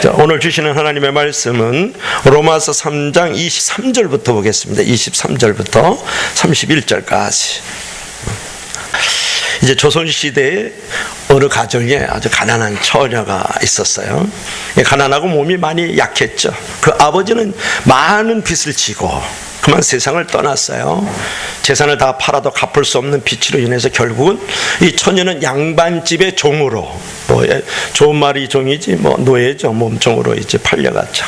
자, 오늘 주시는 하나님의 말씀은 로마서 3장 23절부터 보겠습니다. 23절부터 31절까지. 이제 조선시대에 어느 가정에 아주 가난한 처녀가 있었어요. 가난하고 몸이 많이 약했죠. 그 아버지는 많은 빚을 지고 그만 세상을 떠났어요. 재산을 다 팔아도 갚을 수 없는 빚으로 인해서 결국은 이 처녀는 양반집의 종으로, 좋은 말이 종이지 노예죠. 몸종으로 이제 팔려갔죠.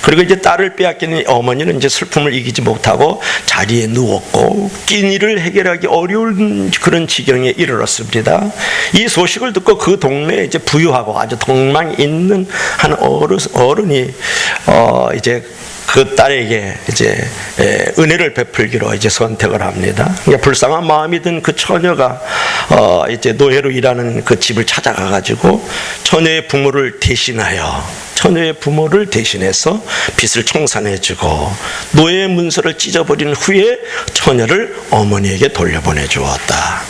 그리고 이제 딸을 빼앗기는 어머니는 이제 슬픔을 이기지 못하고 자리에 누웠고 끼니를 해결하기 어려운 그런 지경에 이르렀습니다. 이 소식을 듣고 그 동네에 이제 부유하고 아주 덕망 있는 한 어른이 이제 그 딸에게 이제 은혜를 베풀기로 이제 선택을 합니다. 그러니까 불쌍한 마음이 든 그 처녀가 이제 노예로 일하는 그 집을 찾아가 가지고 처녀의 부모를 대신해서 빚을 청산해주고 노예의 문서를 찢어버린 후에 처녀를 어머니에게 돌려보내 주었다.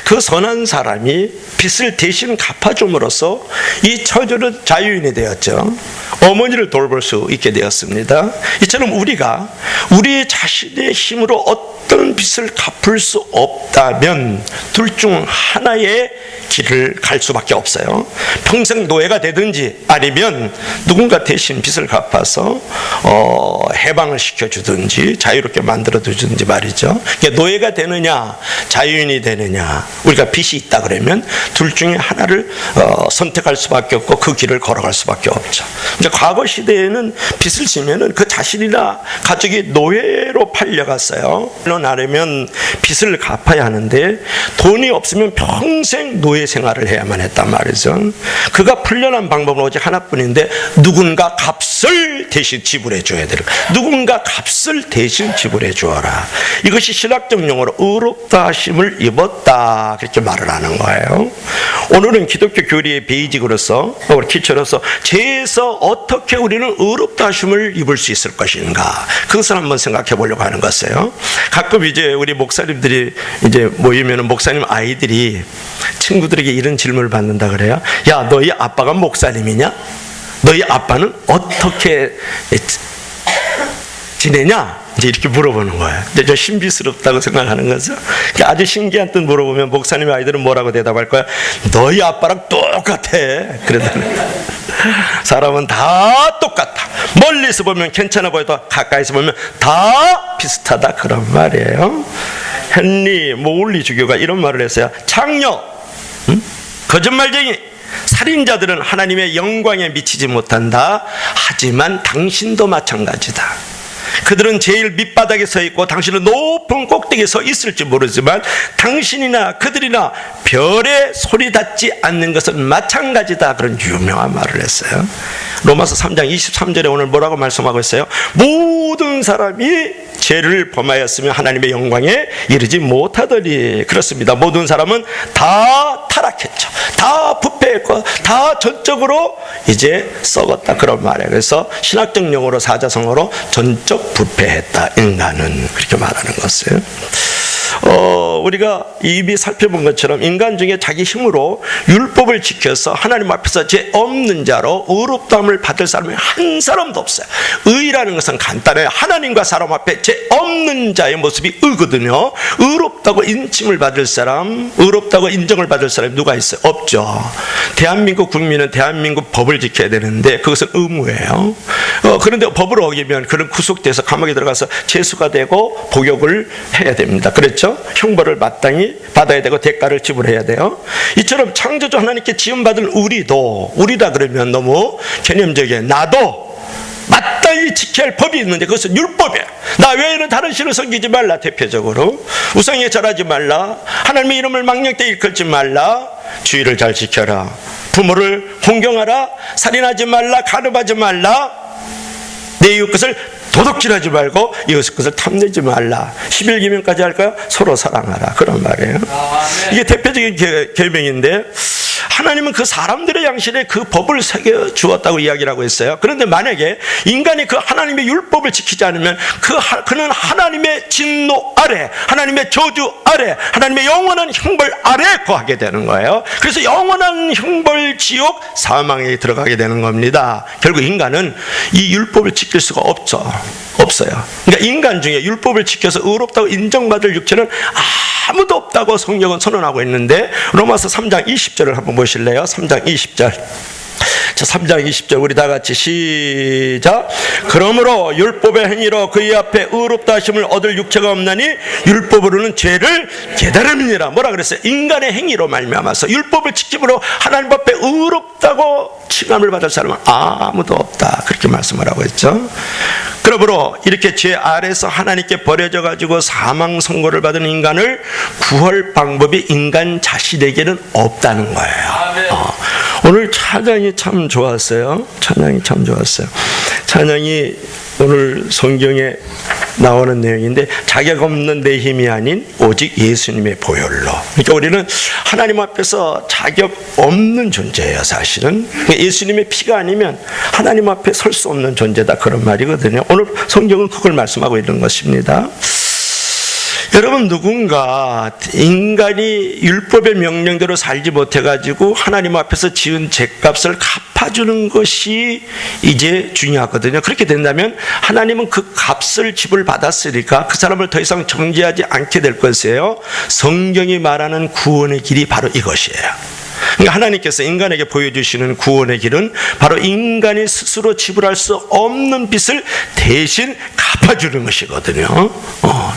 그 선한 사람이 빚을 대신 갚아줌으로써 이 처녀는 자유인이 되었죠. 어머니를 돌볼 수 있게 되었습니다. 이처럼 우리가 우리 자신의 힘으로 어떤 빚을 갚을 수 없다면 둘 중 하나의 길을 갈 수밖에 없어요. 평생 노예가 되든지 아니면 누군가 대신 빚을 갚아서 해방을 시켜주든지 자유롭게 만들어주든지 말이죠. 그러니까 노예가 되느냐 자유인이 되느냐, 우리가 빚이 있다 그러면 둘 중에 하나를 선택할 수밖에 없고 그 길을 걸어갈 수밖에 없죠. 이제 과거 시대에는 빚을 지면은 그 자신이나 가족이 노예로 팔려갔어요. 나려면 빚을 갚아야 하는데 돈이 없으면 평생 노예 생활을 해야만 했단 말이죠. 그가 풀려난 방법은 오직 하나뿐인데 누군가 값을 대신 지불해 줘야 돼요. 누군가 값을 대신 지불해 주어라. 이것이 신학적 용어로 의롭다 하심을 입었다, 그렇게 말을 하는 거예요. 오늘은 기독교 교리의 베이직으로서 기초로서 죄에서 어떻게 우리는 의롭다 하심을 입을 수 있을 것인가, 그것을 한번 생각해 보려고 하는 것이에요. 가끔 이제 우리 목사님들이 이제 모이면 목사님 아이들이 친구들에게 이런 질문을 받는다 그래요. 야, 너희 아빠가 목사님이냐? 너희 아빠는 어떻게 지내냐? 이제 이렇게 물어보는 거예요. 이제 저 신비스럽다고 생각하는 거죠. 아주 신기한 뜻 물어보면 목사님의 아이들은 뭐라고 대답할 거야? 너희 아빠랑 똑같아. 그러더니 사람은 다 똑같다. 멀리서 보면 괜찮아 보여도 가까이서 보면 다 비슷하다, 그런 말이에요. 헨리 모울리 주교가 이런 말을 했어요. 창녀, 거짓말쟁이, 살인자들은 하나님의 영광에 미치지 못한다. 하지만 당신도 마찬가지다. 그들은 제일 밑바닥에 서 있고 당신은 높은 꼭대기에 서 있을지 모르지만 당신이나 그들이나 별에 소리 닿지 않는 것은 마찬가지다. 그런 유명한 말을 했어요. 로마서 3장 23절에 오늘 뭐라고 말씀하고 있어요? 모든 사람이 죄를 범하였으며 하나님의 영광에 이르지 못하더니. 그렇습니다. 모든 사람은 다 타락했죠. 다 부패했고 다 전적으로 이제 썩었다, 그런 말이에요. 그래서 신학적 용어로 사자성어로 전적 부패했다, 인간은, 그렇게 말하는 것이에요. 우리가 이미 살펴본 것처럼 인간 중에 자기 힘으로 율법을 지켜서 하나님 앞에서 죄 없는 자로 의롭다함을 받을 사람이 한 사람도 없어요. 의라는 것은 간단해요. 하나님과 사람 앞에 죄 없는 자의 모습이 의거든요. 의롭다고 인칭을 받을 사람, 의롭다고 인정을 받을 사람이 누가 있어요? 없죠. 대한민국 국민은 대한민국 법을 지켜야 되는데 그것은 의무예요. 그런데 법을 어기면 그런 구속돼서 감옥에 들어가서 죄수가 되고 복역을 해야 됩니다. 그렇죠? 형벌을 마땅히 받아야 되고 대가를 지불해야 돼요. 이처럼 창조주 하나님께 지음받은 우리다 그러면 너무 개념적이에요. 나도 마땅히 지켜야 할 법이 있는데 그것은 율법이에요. 나 외에는 다른 신을 섬기지 말라. 대표적으로 우상에 절하지 말라. 하나님의 이름을 망령되이 일컬지 말라. 주의를 잘 지켜라. 부모를 공경하라. 살인하지 말라. 간음하지 말라. 내 이웃 것을 도둑질하지 말고 이웃의 것을 탐내지 말라. 11계명까지 할까요? 서로 사랑하라. 그런 말이에요. 이게 대표적인 계명인데 하나님은 그 사람들의 양심에 그 법을 새겨 주었다고 이야기를 하고 있어요. 그런데 만약에 인간이 그 하나님의 율법을 지키지 않으면 그는 하나님의 진노 아래, 하나님의 저주 아래, 하나님의 영원한 형벌 아래 거하게 되는 거예요. 그래서 영원한 형벌 지옥 사망에 들어가게 되는 겁니다. 결국 인간은 이 율법을 지킬 수가 없어요. 그러니까 인간 중에 율법을 지켜서 의롭다고 인정받을 육체는 아무도 없다고 성경은 선언하고 있는데 로마서 3장 20절을 한번 보실래요? 3장 20절. 자, 3장 20절 우리 다 같이 시작. 그러므로 율법의 행위로 그의 앞에 의롭다 하심을 얻을 육체가 없나니 율법으로는 죄를 깨달음이니라. 뭐라 그랬어요? 인간의 행위로 말미암아서 율법을 지킴으로 하나님 앞에 의롭다고 칭함을 받을 사람은 아무도 없다. 그렇게 말씀을 하고 있죠. 그러므로 이렇게 죄 아래서 하나님께 버려져 가지고 사망 선고를 받은 인간을 구할 방법이 인간 자신에게는 없다는 거예요. 오늘 찬양이 참 좋았어요. 찬양이 오늘 성경에 나오는 내용인데 자격 없는 내 힘이 아닌 오직 예수님의 보혈로. 그러니까 우리는 하나님 앞에서 자격 없는 존재예요. 사실은 예수님의 피가 아니면 하나님 앞에 설 수 없는 존재다, 그런 말이거든요. 오늘 성경은 그걸 말씀하고 있는 것입니다. 여러분, 누군가 인간이 율법의 명령대로 살지 못해가지고 하나님 앞에서 지은 죄값을 갚아주는 것이 이제 중요하거든요. 그렇게 된다면 하나님은 그 값을 지불받았으니까 그 사람을 더 이상 정죄하지 않게 될 것이에요. 성경이 말하는 구원의 길이 바로 이것이에요. 그러니까 하나님께서 인간에게 보여주시는 구원의 길은 바로 인간이 스스로 지불할 수 없는 빚을 대신 갚아주는 것이거든요.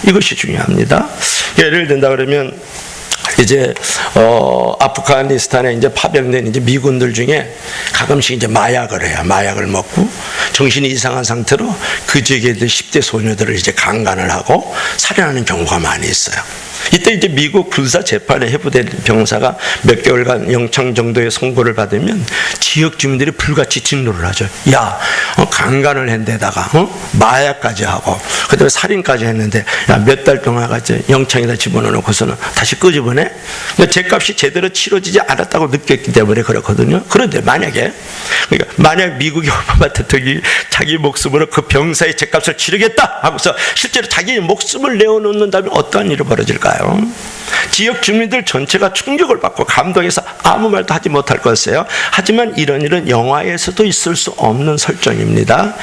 이것이 중요합니다. 예를 든다 그러면 이제 아프가니스탄에 이제 파병된 이제 미군들 중에 가끔씩 이제 마약을 해요. 마약을 먹고 정신이 이상한 상태로 그 지역에 있는 10대 소녀들을 이제 강간을 하고 살해하는 경우가 많이 있어요. 이때 이제 미국 군사 재판에 해부된 병사가 몇 개월간 영창 정도의 선고를 받으면 지역 주민들이 불같이 진노를 하죠. 야, 강간을 했는데다가 마약까지 하고 그다음에 살인까지 했는데 야, 몇 달 동안 같이 영창에다 집어넣고서는 다시 끄집어내? 그러니까 죄값이 제대로 치러지지 않았다고 느꼈기 때문에 그렇거든요. 그런데 만약에 만약 미국의 오바마 대통령이 자기 목숨으로 그 병사의 죄값을 치르겠다 하고서 실제로 자기 목숨을 내어놓는다면 어떠한 일이 벌어질까요? 지역 주민들 전체가 충격을 받고 감동해서 아무 말도 하지 못할 것이에요. 하지만 이런 일은 영화에서도 있을 수 없는 설정입니다.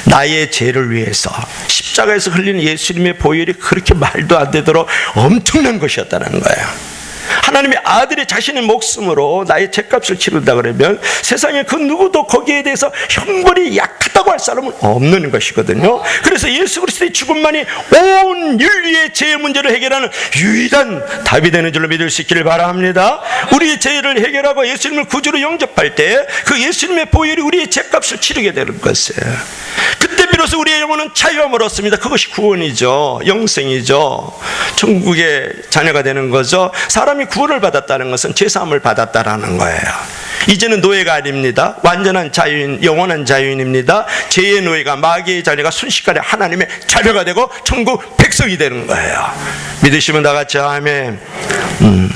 나의 죄를 위해서 십자가에서 흘리는 예수님의 보혈이 그렇게 말도 안 되도록 엄청난 것이었다는 거예요. 하나님의 아들이 자신의 목숨으로 나의 죄값을 치른다 그러면 세상에 그 누구도 거기에 대해서 형벌이 약하다고 할 사람은 없는 것이거든요. 그래서 예수 그리스도의 죽음만이 온 인류의 죄의 문제를 해결하는 유일한 답이 되는 줄로 믿을 수 있기를 바랍니다. 우리의 죄를 해결하고 예수님을 구주로 영접할 때 그 예수님의 보혈이 우리의 죄값을 치르게 되는 것이에요. 그때 비로소 우리의 영혼은 자유함을 얻습니다. 그것이 구원이죠. 영생이죠. 천국의 자녀가 되는 거죠. 사람이 구원을 받았다는 것은 죄사함을 받았다라는 거예요. 이제는 노예가 아닙니다. 완전한 자유인, 영원한 자유인입니다. 죄의 노예가 마귀의 자녀가 순식간에 하나님의 자녀가 되고 천국 백성이 되는 거예요. 믿으시면 다 같이 아멘.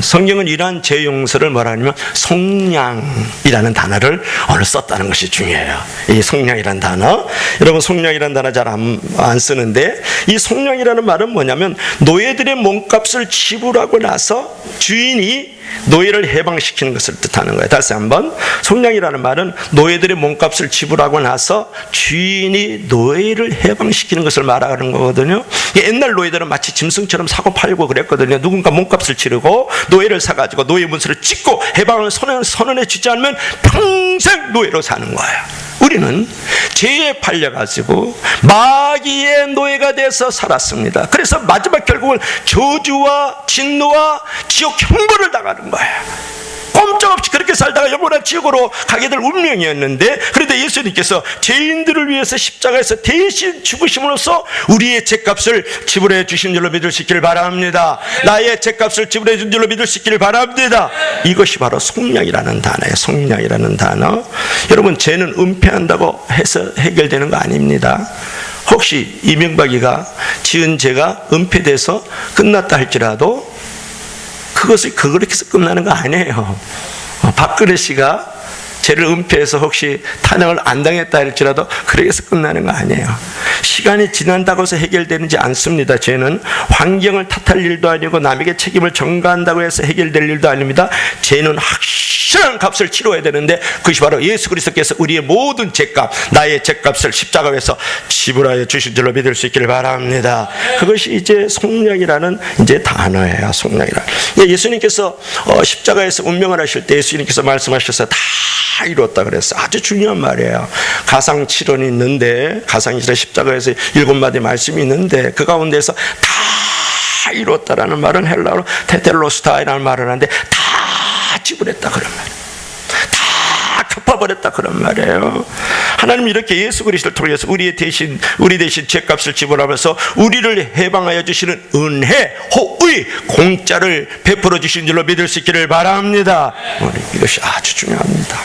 성경은 이러한 죄 용서를 뭐라 하냐면 속량이라는 단어를 오늘 썼다는 것이 중요해요. 이 속량이라는 단어, 여러분 속량이라는 단어 잘 안 쓰는데 이 속량이라는 말은 뭐냐면 노예들의 몸값을 지불하고 나서 주인이 노예를 해방시키는 것을 뜻하는 거예요. 다시 한번, 속량이라는 말은 노예들의 몸값을 지불하고 나서 주인이 노예를 해방시키는 것을 말하는 거거든요. 옛날 노예들은 마치 짐승처럼 사고 팔고 그랬거든요. 누군가 몸값을 치르고 노예를 사가지고 노예 문서를 찍고 해방을 선언해 주지 않으면 평생 노예로 사는 거예요. 우리는 죄에 팔려가지고 마귀의 노예가 돼서 살았습니다. 그래서 마지막 결국은 저주와 진노와 지옥 형벌을 당하는 거예요. 꼼짝없이 그렇게 살다가 영원한 지옥으로 가게 될 운명이었는데, 그런데 예수님께서 죄인들을 위해서 십자가에서 대신 죽으심으로써 우리의 죄값을 지불해 주신 줄로 믿을 수 있기를 바랍니다. 나의 죄값을 지불해 준 줄로 믿을 수 있기를 바랍니다. 이것이 바로 속량이라는 단어예요. 속량이라는 단어. 여러분, 죄는 은폐한다고 해서 해결되는 거 아닙니다. 혹시 이명박이가 지은 죄가 은폐돼서 끝났다 할지라도 그것을 그렇게 해서 끝나는 거 아니에요. 박근혜 씨가 죄를 은폐해서 혹시 탄핵을 안 당했다 할지라도 그렇게 해서 끝나는 거 아니에요. 시간이 지난다고 해서 해결되는지 않습니다. 죄는 환경을 탓할 일도 아니고 남에게 책임을 전가한다고 해서 해결될 일도 아닙니다. 죄는 확실한 값을 치러야 되는데 그것이 바로 예수 그리스도께서 우리의 모든 죄값, 나의 죄값을 십자가에서 지불하여 주신 줄로 믿을 수 있기를 바랍니다. 그것이 이제 속량이라는 이제 단어예요. 속량이라. 예수님께서 십자가에서 운명을 하실 때 예수님께서 말씀하셔서 다 이뤘다 그랬어. 아주 중요한 말이에요. 가상칠언이 있는데, 가상칠언 십자가에서 7마디 말씀이 있는데 그 가운데서 다 이뤘다라는 말은 헬라어로 테텔로스타이라는 말을 하는데 다 지불했다 그런 말이에요. 다 갚아버렸다 그런 말이에요. 하나님 이렇게 예수 그리스도를 통해서 우리 대신 죄값을 지불하면서 우리를 해방하여 주시는 은혜, 호의, 공짜를 베풀어 주신 줄로 믿을 수 있기를 바랍니다. 이것이 아주 중요합니다.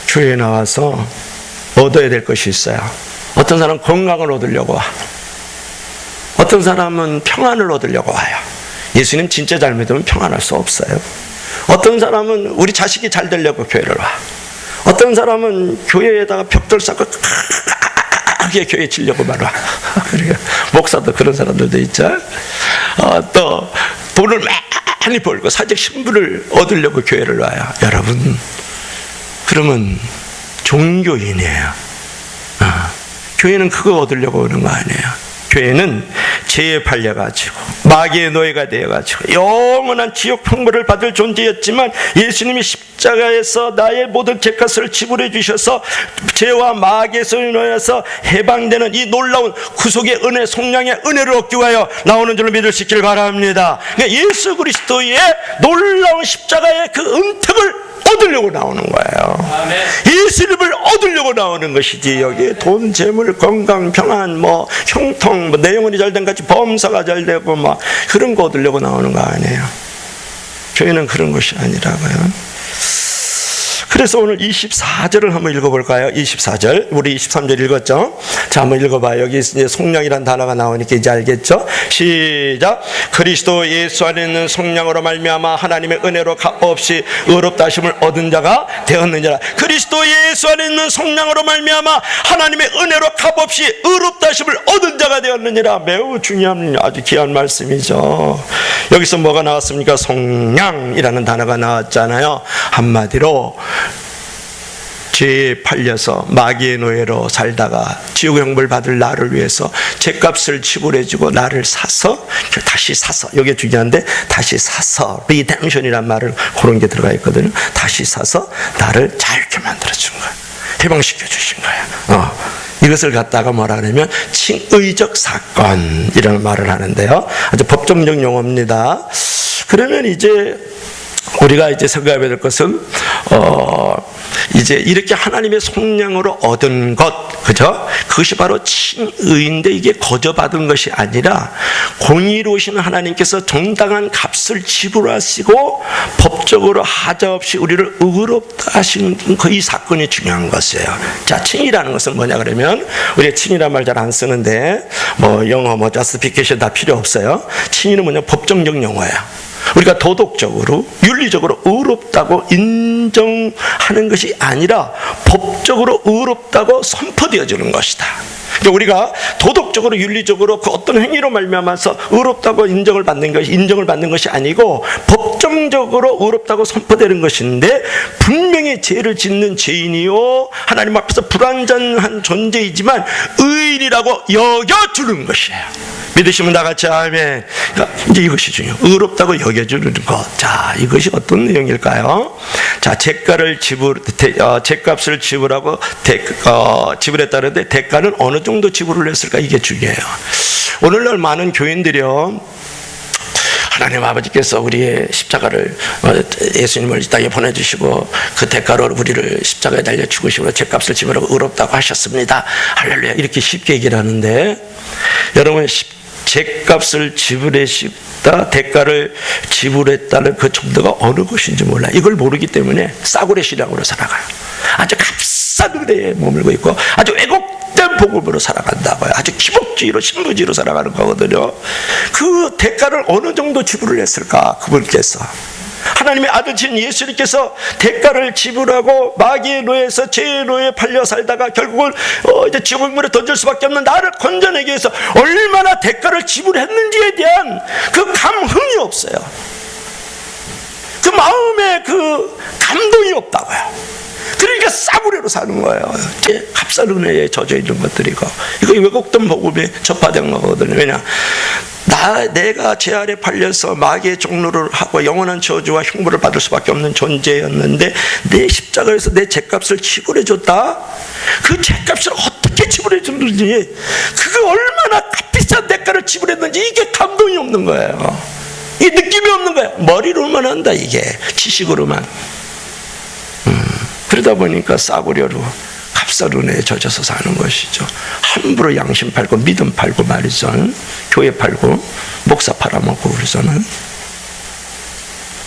교회에 나와서 얻어야 될 것이 있어요. 어떤 사람은 건강을 얻으려고 와. 어떤 사람은 평안을 얻으려고 와요. 예수님 진짜 잘 믿으면 평안할 수 없어요. 어떤 사람은 우리 자식이 잘 되려고 교회를 와. 어떤 사람은 교회에다가 벽돌 쌓고 크게 교회 치려고 말와. 목사도 그런 사람들도 있죠. 또 돈을 많이 벌고 사적 신분을 얻으려고 교회를 와요. 여러분, 그러면 종교인이에요. 교회는 그거 얻으려고 오는 거 아니에요. 교회는 죄에 팔려가지고 마귀의 노예가 되어가지고 영원한 지옥 형벌을 받을 존재였지만 예수님이 십자가에서 나의 모든 죄값을 지불해 주셔서 죄와 마귀의 노예에서 해방되는 이 놀라운 구속의 은혜, 속량의 은혜를 얻기 위하여 나오는 줄로 믿을 수 있기를 바랍니다. 그러니까 예수 그리스도의 놀라운 십자가의 그 은택을 얻으려고 나오는 거예요. 아멘. 예수님을 얻으려고 나오는 것이지 여기에 돈, 재물, 건강, 평안, 형통, 내 영혼이 잘된 같이 범사가 잘 되고 그런 거 얻으려고 나오는 거 아니에요. 교회는 그런 것이 아니라고요. 그래서 오늘 24절을 한번 읽어볼까요? 24절. 우리 23절 읽었죠? 자, 한번 읽어봐요. 여기 이제 속량이란 단어가 나오니까 이제 알겠죠? 시작. 그리스도 예수 안에 있는 속량으로 말미암아 하나님의 은혜로 값없이 의롭다 하심을 얻은 자가 되었느니라. 그리스도 예수 안에 있는 속량으로 말미암아 하나님의 은혜로 값없이 의롭다 하심을 얻은 자가 되었느니라. 매우 중요한 아주 귀한 말씀이죠. 여기서 뭐가 나왔습니까? 속량이라는 단어가 나왔잖아요. 한마디로 죄에 팔려서 마귀의 노예로 살다가 지옥 형벌 받을 나를 위해서 죄값을 지불해주고 나를 사서 다시 사서, 이게 중요한데 다시 사서, 리뎀션이란 말을 그런 게 들어가 있거든요. 다시 사서 나를 자유케 만들어준 거예요. 해방시켜 주신 거예요. 이것을 갖다가 뭐라 하냐면 칭의적 사건이라는 말을 하는데요. 아주 법정적 용어입니다. 그러면 이제 우리가 이제 생각해야 될 것은 이제 이렇게 하나님의 속량으로 얻은 것, 그죠? 그것이 바로 칭의인데 이게 거저받은 것이 아니라 공의로우신 하나님께서 정당한 값을 지불하시고 법적으로 하자 없이 우리를 의롭다 하시는 그 이 사건이 중요한 것이에요. 자, 칭의라는 것은 뭐냐 그러면 우리가 칭의란 말 잘 안 쓰는데 영어 자스티피케이션 다 필요 없어요. 칭의는 뭐냐 법정적 용어예요. 우리가 도덕적으로 윤리적으로 의롭다고 인정하는 것이 아니라 법적으로 의롭다고 선포되어지는 것이다. 그러니까 우리가 도덕적으로 윤리적으로 그 어떤 행위로 말미암아서 의롭다고 인정을 받는 것이 아니고 법정적으로 의롭다고 선포되는 것인데 분명히 죄를 짓는 죄인이요 하나님 앞에서 불완전한 존재이지만 의인이라고 여겨주는 것이에요. 믿으시면 다 같이 아멘. 그러니까 이제 이것이 중요해요. 의롭다고 여겨주는 것. 자, 이것이 어떤 내용일까요? 자, 죄값을 지불하고 지불했다는데 대가는 어느 정도 지불을 했을까? 이게 중요해요. 오늘날 많은 교인들이요, 하나님 아버지께서 우리의 십자가를 예수님을 이 땅에 보내주시고 그 대가로 우리를 십자가에 달려 죽으시고 죄값을 지불하고 의롭다고 하셨습니다. 할렐루야. 이렇게 쉽게 얘기를 하는데 여러분 죄값을 지불했다, 대가를 지불했다는 그 정도가 어느 것인지 몰라요. 이걸 모르기 때문에 싸구려 신앙으로 살아가요. 아주 값싼 값싼 은혜에 머물고 있고 아주 왜곡된 복음으로 살아간다고요. 아주 기복주의로 신부주의로 살아가는 거거든요. 그 대가를 어느 정도 지불을 했을까 그분께서. 하나님의 아들신 예수님께서 대가를 지불하고 마귀의 노예에서 죄의 노예에 팔려 살다가 결국은 이제 지옥물에 던질 수밖에 없는 나를 건져내기 위해서 얼마나 대가를 지불했는지에 대한 그 감흥이 없어요. 그 마음에 그 감동이 없다고요. 그러니까 싸구려로 사는 거예요. 값싼 은혜에 젖어 있는 것들이고 이거 왜곡된 복음에 접화된 거거든요. 왜냐? 내가 죄 아래 팔려서 마귀의 종노를 하고 영원한 저주와 흉보를 받을 수밖에 없는 존재였는데 내 십자가에서 내 죄값을 지불해 줬다. 그 죄값을 어떻게 지불해 줬는지, 그거 얼마나 값비싼 대가를 지불했는지 이게 감동이 없는 거예요. 이 느낌이 없는 거예요. 머리로만 한다 이게, 지식으로만. 그러다 보니까 싸구려로 값싼 은혜에 젖어서 사는 것이죠. 함부로 양심 팔고 믿음 팔고 말이죠. 교회 팔고 목사 팔아먹고 그래서는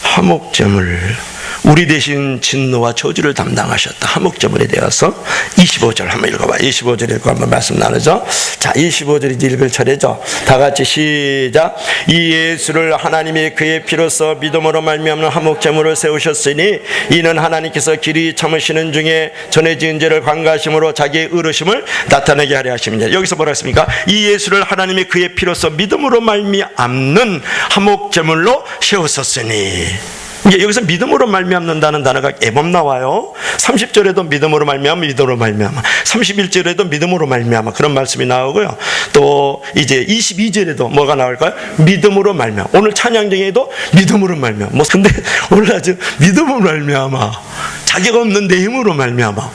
화목제물, 우리 대신 진노와 저주를 담당하셨다. 화목제물에 대해서 25절 한번 읽어봐. 25절 읽고 한번 말씀 나누죠. 자, 25절이 읽을 차례죠. 다 같이 시작. 이 예수를 하나님이 그의 피로써 믿음으로 말미암는 화목제물을 세우셨으니 이는 하나님께서 길이 참으시는 중에 전에 지은 죄를 관가하심으로 자기의 의로심을 나타내게 하려 하십니다. 여기서 뭐라 했습니까? 이 예수를 하나님이 그의 피로써 믿음으로 말미암는 화목제물로 세우셨으니, 이제 여기서 믿음으로 말미암는다는 단어가 애법 나와요. 30절에도 믿음으로 말미암아, 믿음으로 말미암아. 31절에도 믿음으로 말미암아 그런 말씀이 나오고요. 또 이제 22절에도 뭐가 나올까요? 믿음으로 말미암아. 오늘 찬양 중에도 믿음으로 말미암아. 뭐 근데 오늘 아주 믿음으로 말미암아. 자기가 없는 내 힘으로 말미암아.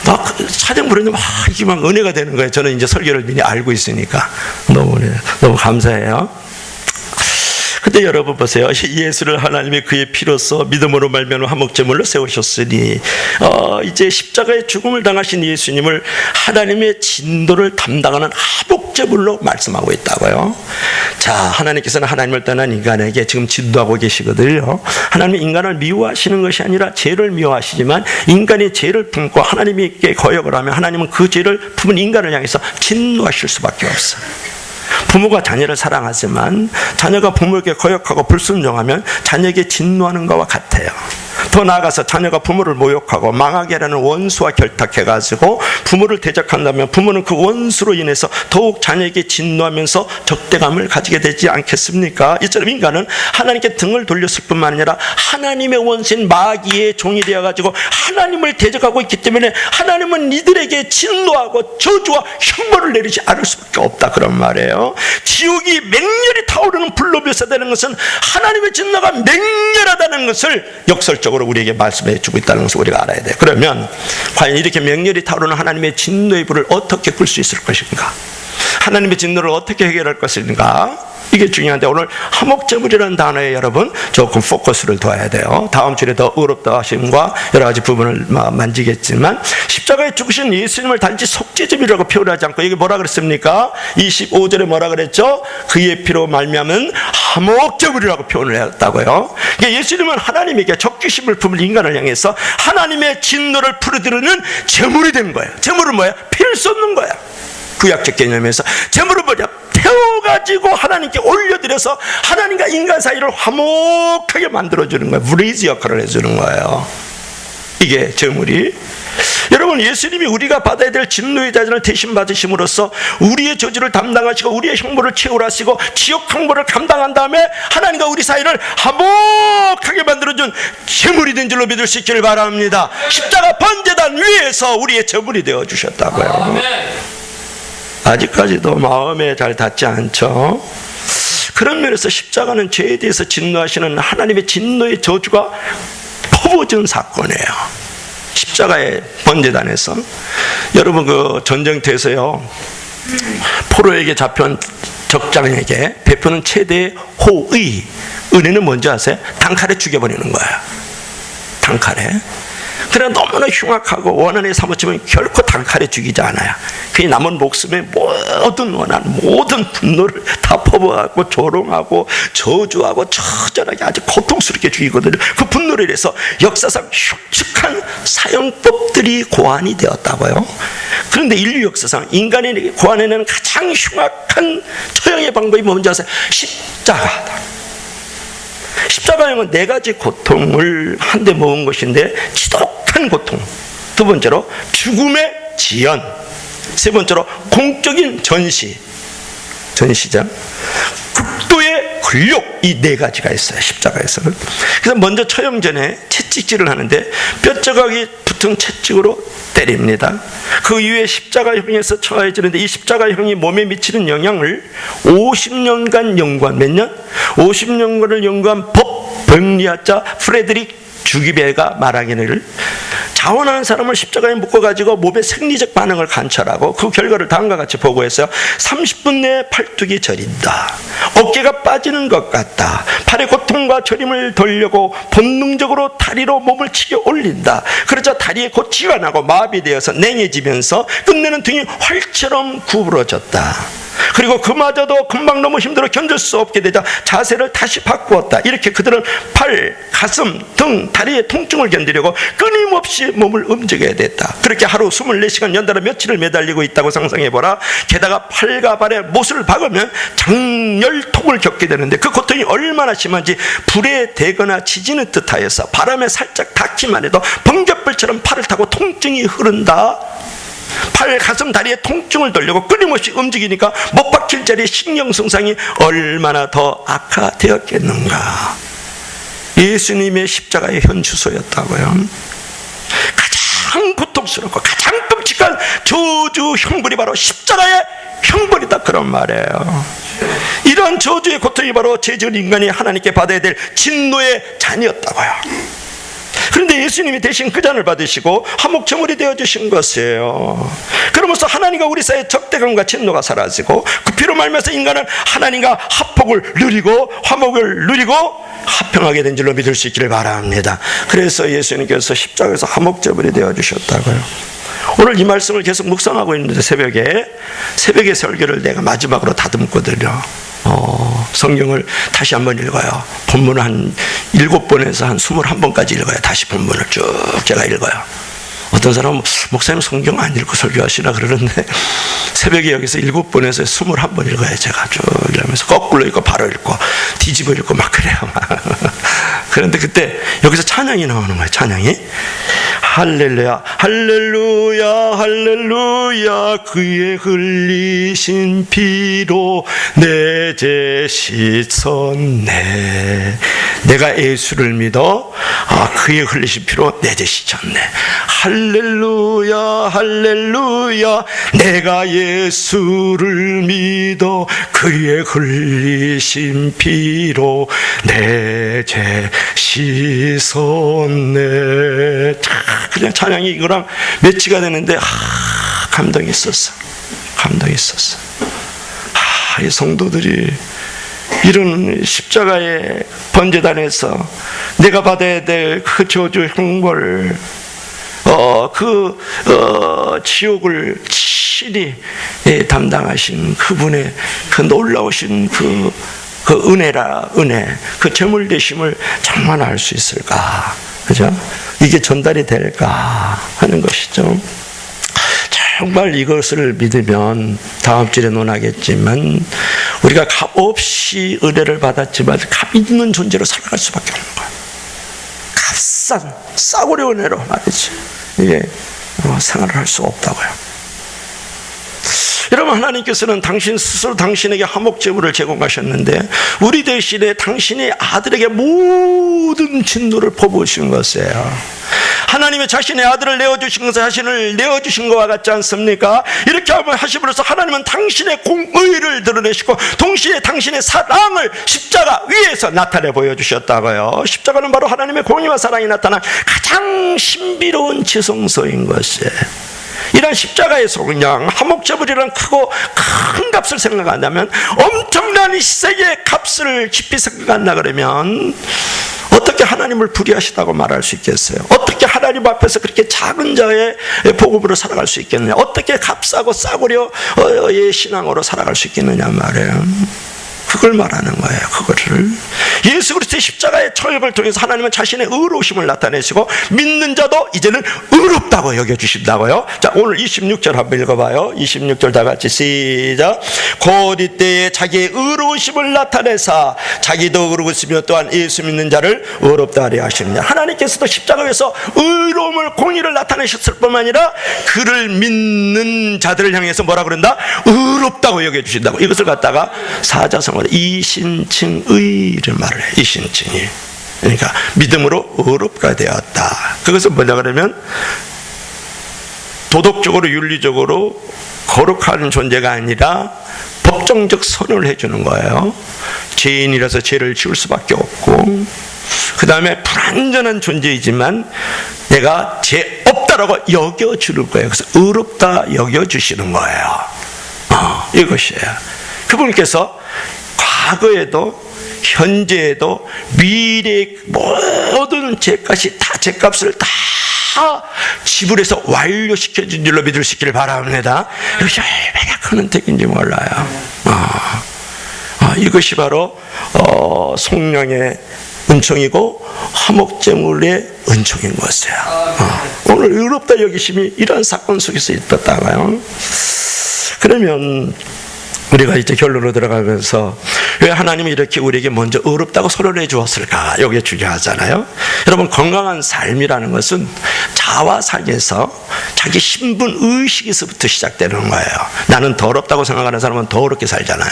막 찬양 부르면 이게 막 은혜가 되는 거예요. 저는 이제 설교를 미리 알고 있으니까 너무 감사해요. 근데 여러분 보세요. 예수를 하나님이 그의 피로써 믿음으로 말미암은 화목제물로 세우셨으니, 이제 십자가의 죽음을 당하신 예수님을 하나님의 진노를 담당하는 화목제물로 말씀하고 있다고요. 자, 하나님께서는 하나님을 떠난 인간에게 지금 진노하고 계시거든요. 하나님이 인간을 미워하시는 것이 아니라 죄를 미워하시지만, 인간이 죄를 품고 하나님께 거역을 하면 하나님은 그 죄를 품은 인간을 향해서 진노하실 수밖에 없어요. 부모가 자녀를 사랑하지만 자녀가 부모에게 거역하고 불순종하면 자녀에게 진노하는 것과 같아요. 더 나아가서 자녀가 부모를 모욕하고 망하게 하는 원수와 결탁해가지고 부모를 대적한다면 부모는 그 원수로 인해서 더욱 자녀에게 진노하면서 적대감을 가지게 되지 않겠습니까? 이처럼 인간은 하나님께 등을 돌렸을 뿐만 아니라 하나님의 원수인 마귀의 종이 되어가지고 하나님을 대적하고 있기 때문에 하나님은 이들에게 진노하고 저주와 흉보를 내리지 않을 수밖에 없다, 그런 말이에요. 지옥이 맹렬히 타오르는 불로 묘사되는 것은 하나님의 진노가 맹렬하다는 것을 역설적으로 우리에게 말씀해 주고 있다는 것을 우리가 알아야 돼요. 그러면 과연 이렇게 맹렬히 타오르는 하나님의 진노의 불을 어떻게 끌 수 있을 것인가? 하나님의 진노를 어떻게 해결할 것인가? 이게 중요한데, 오늘 화목제물이라는 단어에 여러분 조금 포커스를 둬야 돼요. 다음 주에 더 의롭다 하심과 여러 가지 부분을 만지겠지만, 십자가에 죽으신 예수님을 단지 속죄제물이라고 표현하지 않고 여기 뭐라 그랬습니까? 25절에 뭐라 그랬죠? 그의 피로 말미암은 화목제물이라고 표현을 했다고요. 그러니까 예수님은 하나님에게 적개심을 품을 인간을 향해서 하나님의 진노를 풀어드리는 제물이 된 거예요. 제물은 뭐야? 피를 쏟는 거야. 구약적 개념에서 제물은 뭐냐? 태워가지고 하나님께 올려드려서 하나님과 인간 사이를 화목하게 만들어주는 거예요. 브리즈 역할을 해주는 거예요. 이게 제물이. 여러분, 예수님이 우리가 받아야 될 진노의 자전을 대신 받으심으로써 우리의 저주를 담당하시고 우리의 형벌을 채울하시고 지옥 형벌을 감당한 다음에 하나님과 우리 사이를 화목하게 만들어준 제물이 된 줄로 믿을 수 있기를 바랍니다. 십자가 번제단 위에서 우리의 제물이 되어주셨다고요. 아멘. 아직까지도 마음에 잘 닿지 않죠? 그런 면에서 십자가는 죄에 대해서 진노하시는 하나님의 진노의 저주가 퍼부어진 사건이에요. 십자가의 번제단에서. 여러분, 그 전쟁터에서요, 포로에게 잡혀온 적장에게 베푸는 최대의 호의, 은혜는 뭔지 아세요? 단칼에 죽여버리는 거예요. 단칼에. 그러나 너무나 흉악하고 원한에 사무치면 결코 단칼에 죽이지 않아요. 그의 남은 목숨에 모든 원한, 모든 분노를 다 퍼부어갖고 조롱하고 저주하고 처절하게 아주 고통스럽게 죽이거든요. 그 분노를 인해서 역사상 흉측한 사형법들이 고안이 되었다고요. 그런데 인류 역사상 인간이 고안해내는 가장 흉악한 처형의 방법이 뭔지 아세요? 십자가다. 십자가형은 4가지 고통을 한데 모은 것인데, 지독한 고통, 두 번째로 죽음의 지연, 세 번째로 공적인 전시자, 극도의 굴욕, 이 4가지가 있어요, 십자가에서는. 그래서 먼저 처형 전에 채찍질을 하는데 뼈조각이 붙은 채찍으로 때립니다. 그 이후에 십자가형에서 처해지는데, 이 십자가형이 몸에 미치는 영향을 50년간 연구한, 몇 년? 50년간을 연구한 법병리학자 프레드릭 주기베가 말하기를, 자원하는 사람을 십자가에 묶어가지고 몸의 생리적 반응을 관찰하고 그 결과를 다음과 같이 보고했어요. 30분 내에 팔뚝이 저린다, 어깨가 빠지는 것 같다, 팔의 고통과 저림을 덜려고 본능적으로 다리로 몸을 치게 올린다. 그러자 다리에 고치가 나고 마비되어서 냉해지면서 끝내는 등이 활처럼 구부러졌다. 그리고 그마저도 금방 너무 힘들어 견딜 수 없게 되자 자세를 다시 바꾸었다. 이렇게 그들은 팔, 가슴, 등, 다리의 통증을 견디려고 끊임없이 몸을 움직여야 됐다. 그렇게 하루 24시간 연달아 며칠을 매달리고 있다고 상상해보라. 게다가 팔과 발에 못을 박으면 장열통을 겪게 되는데, 그 고통이 얼마나 심한지 불에 대거나 지지는 듯하여서 바람에 살짝 닿기만 해도 번갯불처럼 팔을 타고 통증이 흐른다. 팔, 가슴, 다리에 통증을 돌리고 끊임없이 움직이니까 못 박힐 자리의 신경손상이 얼마나 더 악화되었겠는가. 예수님의 십자가의 현주소였다고요. 가장 고통스럽고 가장 끔찍한 저주 형벌이 바로 십자가의 형벌이다, 그런 말이에요. 이런 저주의 고통이 바로 죄 지은 인간이 하나님께 받아야 될 진노의 잔이었다고요. 그런데 예수님이 대신 그 잔을 받으시고 화목제물이 되어주신 것이에요. 그러면서 하나님과 우리 사이의 적대감과 진노가 사라지고, 그 피로 말미암아서 인간은 하나님과 합복을 누리고 화목을 누리고 화평하게 된 줄로 믿을 수 있기를 바랍니다. 그래서 예수님께서 십자가에서 화목제물이 되어주셨다고요. 오늘 이 말씀을 계속 묵상하고 있는데, 새벽에 설교를 내가 마지막으로 다듬거든요. 성경을 다시 한번 읽어요. 본문을 한 7번에서 한 21번까지 읽어요. 다시 본문을 쭉 제가 읽어요. 어떤 사람은 목사님 성경 안 읽고 설교하시나 그러는데, 새벽에 여기서 7번에서 21번 읽어요. 제가 쭉 읽으면서 거꾸로 읽고 바로 읽고 뒤집어 읽고 막 그래요. 그런데 그때 여기서 찬양이 나오는 거예요. 찬양이 할렐루야 할렐루야 할렐루야, 그의 흘리신 피로 내 죄 씻었네. 내가 예수를 믿어 그의 흘리신 피로 내 죄 씻었네. 할렐루야 할렐루야, 내가 예수를 믿어 그의 흘리신 피로 내 죄 씻었네. 그냥 찬양이 이거랑 매치가 되는데 감동이 있었어. 이 성도들이 이런 십자가의 번제단에서 내가 받아야 될 그 저주 형벌, 지옥을 친히 담당하신 그분의 그 놀라우신 그 은혜, 그 제물 되심을 정말 알 수 있을까? 그죠? 이게 전달이 될까 하는 것이죠. 정말 이것을 믿으면 다음 주에 논하겠지만, 우리가 값없이 은혜를 받았지만 값 있는 존재로 살아갈 수밖에 없는 거예요. 값싼 싸구려 은혜로 말이지, 이게 생활을 할 수 없다고요. 여러분, 하나님께서는 당신 스스로 당신에게 화목제물을 제공하셨는데, 우리 대신에 당신의 아들에게 모든 진노를 퍼부으신 것이에요. 하나님의 자신의 아들을 내어주신 것은 자신을 내어주신 것과 같지 않습니까? 이렇게 하심으로써 하나님은 당신의 공의를 드러내시고 동시에 당신의 사랑을 십자가 위에서 나타내 보여주셨다고요. 십자가는 바로 하나님의 공의와 사랑이 나타난 가장 신비로운 지성소인 것이에요. 이런 십자가의 속량, 화목제물이라는 크고 큰 값을 생각한다면, 엄청난 이 세계의 값을 깊이 생각한다 그러면 어떻게 어떻게 하나님을 불의하시다고 말할 수 있겠어요? 어떻게 하나님 앞에서 그렇게 작은 자의 복음으로 살아갈 수 있겠느냐? 어떻게 값싸고 싸구려의 신앙으로 살아갈 수 있겠느냐 말이에요. 그걸 말하는 거예요. 그거를 예수 그리스도의 십자가의 철벽을 통해서 하나님은 자신의 의로우심을 나타내시고 믿는 자도 이제는 의롭다고 여겨주신다고요. 자, 오늘 26절 한번 읽어봐요. 26절 다 같이 시작. 곧 이때에 자기의 의로우심을 나타내사 자기도 의로우시며 또한 예수 믿는 자를 의롭다 하려 하시느냐. 하나님께서도 십자가에서 의로움을 공의를 나타내셨을 뿐만 아니라 그를 믿는 자들을 향해서 뭐라 그런다? 의롭다고 여겨주신다고. 이것을 갖다가 사자성어로 이신칭의를 말을 해요. 이신칭이. 그러니까 믿음으로 의롭게 되었다. 그것은 뭐냐 그러면 도덕적으로 윤리적으로 거룩한 존재가 아니라 법정적 선언을 해주는 거예요. 죄인이라서 죄를 지을 수밖에 없고, 그 다음에 불완전한 존재이지만 내가 죄 없다라고 여겨주는 거예요. 그래서 의롭다 여겨주시는 거예요. 이것이에요. 그분께서 과거에도 현재에도 미래의 모든 죄값이 다 죄값을 다 지불해서 완료시켜준 줄로 믿을 수 있기를 바랍니다. 이것이 얼마나 큰 은택인지 몰라요. 이것이 바로 성령의 은총이고 화목제물의 은총인 것이에요. 오늘 의롭다 여기심이 이런 사건 속에서 있었다고요. 그러면 우리가 이제 결론으로 들어가면서 왜 하나님이 이렇게 우리에게 먼저 의롭다고 선언해 주었을까? 이게 중요하잖아요. 여러분, 건강한 삶이라는 것은 자화상에서 자기 신분 의식에서부터 시작되는 거예요. 나는 더럽다고 생각하는 사람은 더럽게 살잖아요.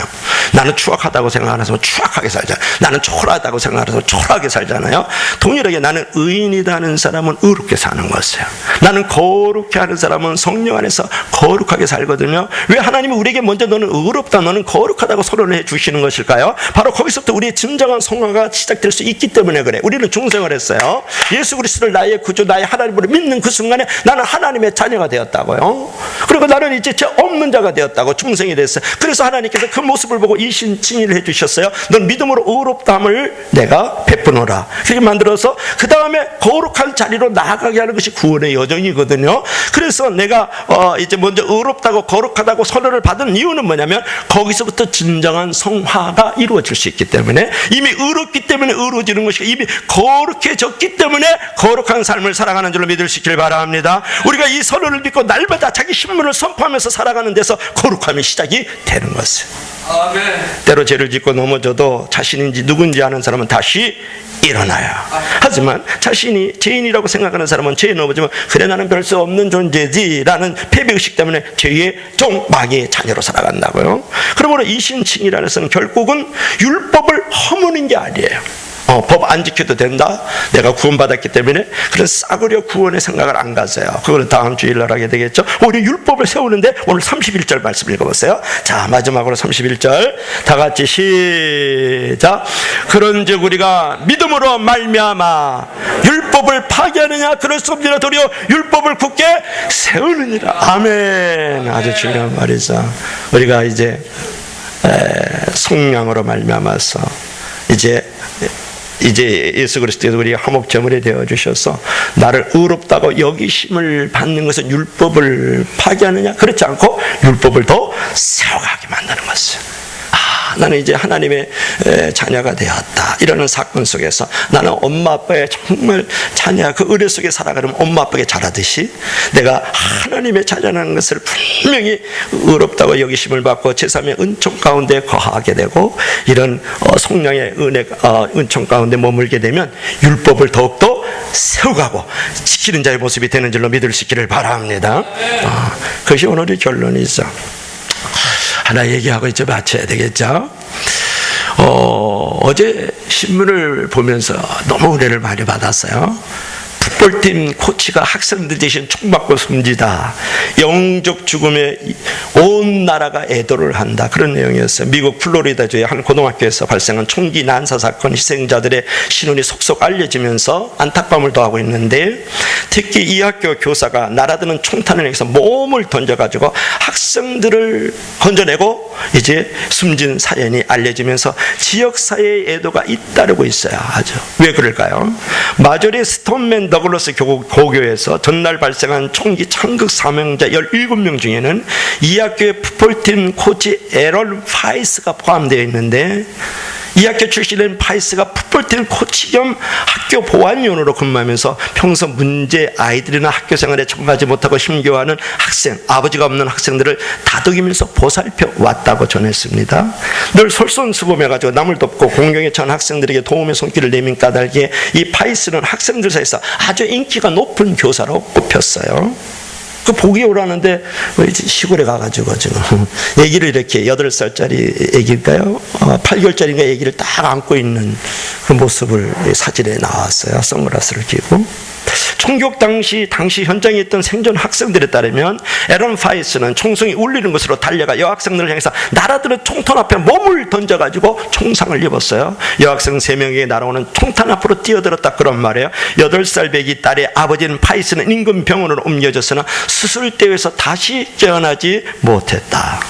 나는 추악하다고 생각하는 사람은 추악하게 살잖아요. 나는 초라하다고 생각하는 사람은 초라하게 살잖아요. 동일하게 나는 의인이다 하는 사람은 의롭게 사는 것이에요. 나는 거룩해 하는 사람은 성령 안에서 거룩하게 살거든요. 왜 하나님이 우리에게 먼저 너는 의롭다, 너는 거룩하다고 선언해 주시는 것일까요? 바로 거기서부터 우리의 진정한 성화가 시작될 수 있기 때문에 그래. 우리는 중생을 했어요. 예수 그리스도를 나의 구주, 나의 하나님으로 믿는 그 순간에 나는 하나님의 자녀가 되었다고요. 그리고 나는 이제 죄 없는 자가 되었다고, 중생이 됐어요. 그래서 하나님께서 그 모습을 보고 이신칭의를 해주셨어요. 넌 믿음으로 의롭다함을 내가 베푸노라. 그렇게 만들어서 그 다음에 거룩한 자리로 나아가게 하는 것이 구원의 여정이거든요. 그래서 내가 이제 먼저 의롭다고 거룩하다고 선언을 받은 이유는 뭐냐면 거기서부터 진정한 성화가 이루어질 수 있기 때문에, 이미 의롭기 때문에 의로워지는 것이고, 이미 거룩해졌기 때문에 거룩한 삶을 살아가는 줄로 믿을 수 있길 바랍니다. 우리가 이 선언을 믿고 날마다 자기 신분을 선포하면서 살아가는 데서 거룩함이 시작이 되는 것이에요. 아멘. 때로 죄를 짓고 넘어져도 자신인지 누군지 아는 사람은 다시 일어나요. 하지만 자신이 죄인이라고 생각하는 사람은 죄에 넘어지면 그래 나는 별 수 없는 존재지 라는 패배의식 때문에 죄의 종, 마귀의 자녀로 살아간다고요. 그러므로 이신칭이라는 것은 결국은 율법을 허무는 게 아니에요. 법 안 지켜도 된다, 내가 구원받았기 때문에, 그런 싸구려 구원의 생각을 안 가져요. 그걸 다음 주일날 하게 되겠죠. 오히려 율법을 세우는데 오늘 31절 말씀 읽어보세요. 자, 마지막으로 31절 다 같이 시작. 그런즉 우리가 믿음으로 말미암아 율법을 파괴하느냐? 그럴 수 없느니라. 도리어 율법을 굳게 세우느니라. 아멘. 아주 중요한 말이죠. 우리가 이제 성령으로 말미암아서 이제 예수 그리스도께서 우리 화목제물이 되어주셔서 나를 의롭다고 여기심을 받는 것은 율법을 파괴하느냐? 그렇지 않고 율법을 더 세워가게 만드는 것이에요. 나는 이제 하나님의 자녀가 되었다 이러는 사건 속에서 나는 엄마 아빠의 정말 자녀, 그 의뢰 속에 살아가면 엄마 아빠에게 잘하듯이 내가 하나님의 자녀라는 것을 분명히 의롭다고 여기심을 받고 제3의 은총 가운데 거하게 되고, 이런 성령의 은혜, 은총 가운데 머물게 되면 율법을 더욱더 세워가고 지키는 자의 모습이 되는 줄로 믿을 수 있기를 바랍니다. 그것이 오늘의 결론이죠. 하나 얘기하고 이제 마쳐야 되겠죠. 어제 신문을 보면서 너무 은혜를 많이 받았어요. 풋볼팀 코치가 학생들 대신 총맞고 숨지다. 영적 죽음에 온 나라가 애도를 한다. 그런 내용이었어요. 미국 플로리다주의 한 고등학교에서 발생한 총기 난사 사건 희생자들의 신원이 속속 알려지면서 안타까움을 더하고 있는데, 특히 이 학교 교사가 날아드는 총탄을 향해서 몸을 던져가지고 학생들을 건져내고 이제 숨진 사연이 알려지면서 지역사회의 애도가 잇따르고 있어요. 아주. 왜 그럴까요? 마조리 스톤맨 더글러스 고교에서 전날 발생한 총기 창극 사망자 17명 중에는 이 학교의 풋볼팀 코치 에런 파이스가 포함되어 있는데, 이 학교 출신인 파이스가 풋볼팀 코치 겸 학교 보안요원으로 근무하면서 평소 문제 아이들이나 학교 생활에 적응하지 못하고 힘겨워하는 학생, 아버지가 없는 학생들을 다독이면서 보살펴 왔다고 전했습니다. 늘 솔선수범해가지고 남을 돕고 공경에 처한 학생들에게 도움의 손길을 내민 까닭에 이 파이스는 학생들 사이에서 아주 인기가 높은 교사로 꼽혔어요. 그 보기 오라는데 시골에 가가지고 지금 애기를 이렇게 8살짜리 애기일까요? 8개월짜리인가 애기를 딱 안고 있는 그 모습을 사진에 나왔어요. 선글라스를 끼고. 총격 당시 현장에 있던 생존 학생들에 따르면 에런 파이스는 총성이 울리는 것으로 달려가 여학생들을 향해서 날아드는 총탄 앞에 몸을 던져가지고 총상을 입었어요. 여학생 3명이 날아오는 총탄 앞으로 뛰어들었다, 그런 말이에요. 8살 배기 딸의 아버지는 파이스는 인근 병원으로 옮겨졌으나 수술대에서 다시 깨어나지 못했다.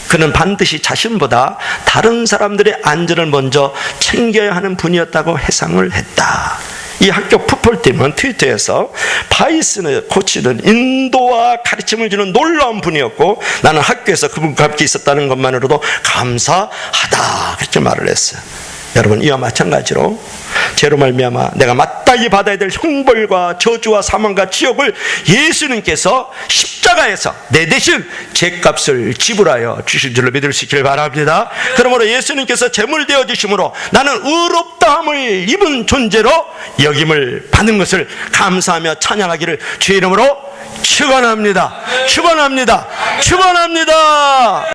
그는 반드시 자신보다 다른 사람들의 안전을 먼저 챙겨야 하는 분이었다고 해상을 했다. 이 학교 풋볼팀은 트위터에서 파이스는 코치는 인도와 가르침을 주는 놀라운 분이었고 나는 학교에서 그분과 함께 있었다는 것만으로도 감사하다, 그렇게 말을 했어요. 여러분, 이와 마찬가지로 죄로 말미암아 내가 마땅히 받아야 될 형벌과 저주와 사망과 지옥을 예수님께서 십자가에서 내 대신 죄값을 지불하여 주신 줄로 믿을 수 있기를 바랍니다. 그러므로 예수님께서 제물되어 주심으로 나는 의롭다함을 입은 존재로 여김을 받는 것을 감사하며 찬양하기를 주의 이름으로 축원합니다. 축원합니다. 축원합니다.